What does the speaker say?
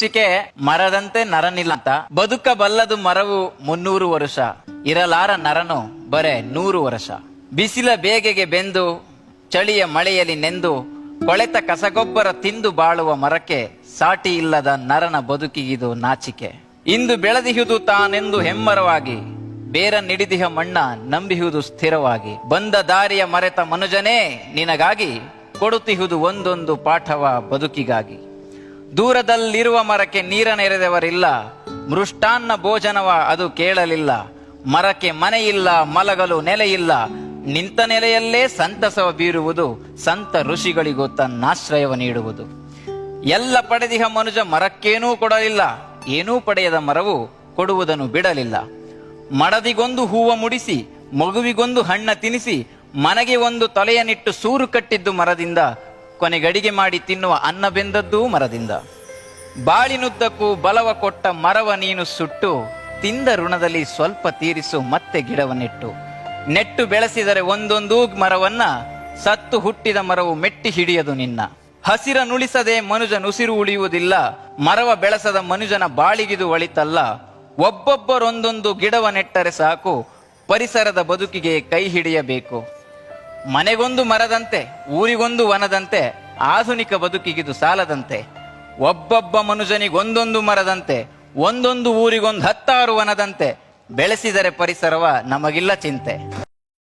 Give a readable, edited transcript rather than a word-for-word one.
ಶೀರ್ಷಿಕೆ ಮರದಂತೆ ನರನಿಲ್ಲ ಅಂತ. ಬದುಕಬಲ್ಲದು ಮರವು 300 ವರ್ಷ, ಇರಲಾರ ನರನು ಬರೇ 100 ವರ್ಷ. ಬಿಸಿಲ ಬೇಗೆಗೆ ಬೆಂದು ಚಳಿಯ ಮಳೆಯಲ್ಲಿ ನೆಂದು ಕೊಳೆತ ಕಸಗೊಬ್ಬರ ತಿಂದು ಬಾಳುವ ಮರಕ್ಕೆ ಸಾಟಿ ಇಲ್ಲದ ನರನ ಬದುಕಿಗಿದು ನಾಚಿಕೆ. ಇಂದು ಬೆಳೆದಿಹುದು ತಾನೆಂದು ಹೆಮ್ಮರವಾಗಿ, ಬೇರ ನಿಡಿದಿಹ ಮಣ್ಣ ನಂಬಿಹುದು ಸ್ಥಿರವಾಗಿ. ಬಂದ ದಾರಿಯ ಮರೆತ ಮನುಜನೇ ನಿನಗಾಗಿ, ಕೊಡುತ್ತಿಹುದು ಒಂದೊಂದು ಪಾಠವ ಬದುಕಿಗಾಗಿ. ದೂರದಲ್ಲಿರುವ ಮರಕ್ಕೆ ನೀರ ನೆರೆದವರಿಲ್ಲ, ಮೃಷ್ಟಾನ್ನ ಭೋಜನವ ಅದು ಕೇಳಲಿಲ್ಲ. ಮರಕ್ಕೆ ಮನೆಯಿಲ್ಲ, ಮಲಗಲು ನೆಲೆಯಿಲ್ಲ, ನಿಂತ ನೆಲೆಯಲ್ಲೇ ಸಂತಸವ ಬೀರುವುದು. ಸಂತ ಋಷಿಗಳಿಗೂ ತನ್ನಾಶ್ರಯವ ನೀಡುವುದು. ಎಲ್ಲ ಪಡೆದಿಹ ಮನುಜ ಮರಕ್ಕೇನೂ ಕೊಡಲಿಲ್ಲ, ಏನೂ ಪಡೆಯದ ಮರವು ಕೊಡುವುದನ್ನು ಬಿಡಲಿಲ್ಲ. ಮಡದಿಗೊಂದು ಹೂವ ಮುಡಿಸಿ, ಮಗುವಿಗೊಂದು ಹಣ್ಣ ತಿನಿಸಿ, ಮನೆಗೆ ಒಂದು ತೊಲೆಯನ್ನಿಟ್ಟು ಸೂರು ಕಟ್ಟಿದ್ದು ಮರದಿಂದ, ಕೊನೆಗಡಿಗೆ ಮಾಡಿ ತಿನ್ನುವ ಅನ್ನ ಬೆಂದದ್ದೂ ಮರದಿಂದ. ಬಾಳಿನುದ್ದಕ್ಕೂ ಬಲವ ಕೊಟ್ಟ ಮರವ ನೀನು ಸುಟ್ಟು, ತಿಂದ ಋಣದಲ್ಲಿ ಸ್ವಲ್ಪ ತೀರಿಸು ಮತ್ತೆ ಗಿಡವ ನೆಟ್ಟು. ನೆಟ್ಟು ಬೆಳೆಸಿದರೆ ಒಂದೊಂದೂ ಮರವನ್ನ, ಸತ್ತು ಹುಟ್ಟಿದ ಮರವು ಮೆಟ್ಟಿ ಹಿಡಿಯದು ನಿನ್ನ. ಹಸಿರ ನುಳಿಸದೆ ಮನುಜನುಸಿರು ಉಳಿಯುವುದಿಲ್ಲ, ಮರವ ಬೆಳೆಸದ ಮನುಜನ ಬಾಳಿಗಿದು ಒಳಿತಲ್ಲ. ಒಬ್ಬೊಬ್ಬರೊಂದೊಂದು ಗಿಡವ ನೆಟ್ಟರೆ ಸಾಕು, ಪರಿಸರದ ಬದುಕಿಗೆ ಕೈ ಹಿಡಿಯಬೇಕು. ಮನೆಗೊಂದು ಮರದಂತೆ, ಊರಿಗೊಂದು ವನದಂತೆ, ಆಧುನಿಕ ಬದುಕಿಗಿದು ಸಾಲದಂತೆ. ಒಬ್ಬೊಬ್ಬ ಮನುಜನಿಗೊಂದೊಂದು ಮರದಂತೆ, ಒಂದೊಂದು ಊರಿಗೊಂದು 10 ವನದಂತೆ. ಬೆಳೆಸಿದರೆ ಪರಿಸರವ ನಮಗಿಲ್ಲ ಚಿಂತೆ.